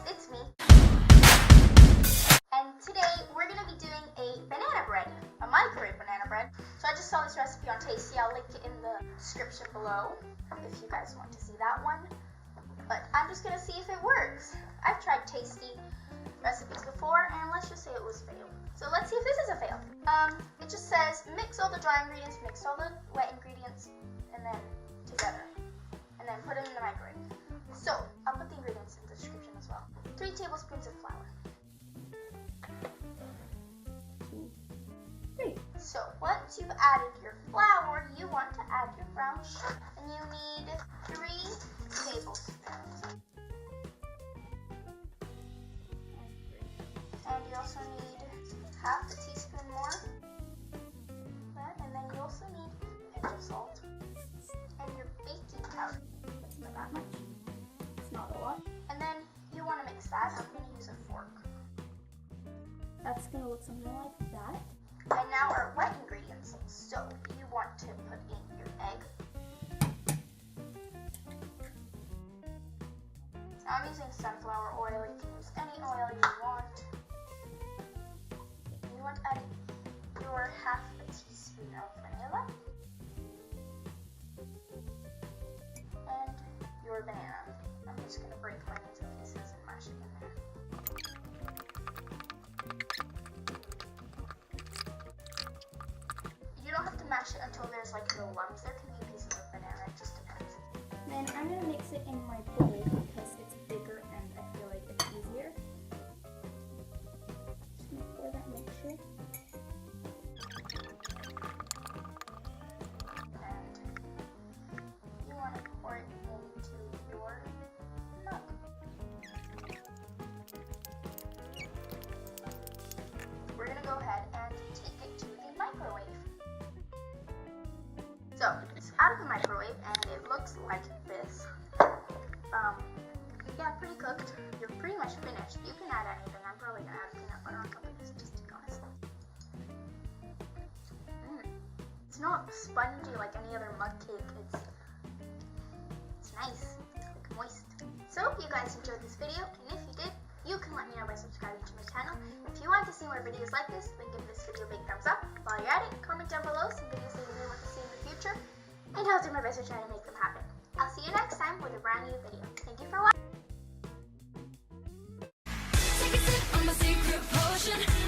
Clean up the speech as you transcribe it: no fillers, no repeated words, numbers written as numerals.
it's me. And today we're going to be doing a banana bread, a microwave banana bread. So I just saw this recipe on Tasty. I'll link it in the description below if you guys want to see that one. But I'm just going to see if it works. I've tried Tasty recipes before, and let's just say it was failed. So let's see if this is a fail. It just says mix all the dry ingredients, mix all the wet ingredients, and then together. And then put them in the microwave. So, I'll put the ingredients in the description as well. 3 tablespoons of flour. 3. So, once you've added your flour, you want to add your brown sugar. And you need 3 tablespoons. And you also need half a teaspoon more. And then you also need a pinch of salt. And your baking powder. That's not that much. It's not a lot. And then you want to mix that. I'm going to use a fork. That's going to look something like that. And now our wet ingredients. So you want to put in your egg. Now I'm using sunflower oil. You can use any oil you want. You want to add your half a teaspoon of vanilla. And your banana. I'm just going to break mine into pieces and mash it in there. You don't have to mash it until there's like no lumps. There can be pieces of banana, it just depends. Then I'm going to mix it in my bowl because it's bigger and I feel like it's easier. Just going to pour that mixture. And you want to pour it into your mug. We're going to go ahead and take it to the microwave. So, it's out of the microwave and it looks like this. Yeah, pretty cooked. You're pretty much finished. You can add anything. I'm probably going to add peanut butter on top of this just to be honest. It's not spongy like any other mug cake. It's nice. It's like moist. So, hope you guys enjoyed this video, and if you did, you can let me know by subscribing to my channel. If you want to see more videos like this, then give this video a big thumbs up. While you're at it, comment down below some videos that you may want to see in the future, and I'll do my best to try to make them happen. I'll see you next time with a brand new video. Thank you for watching. Take a sip of my secret potion.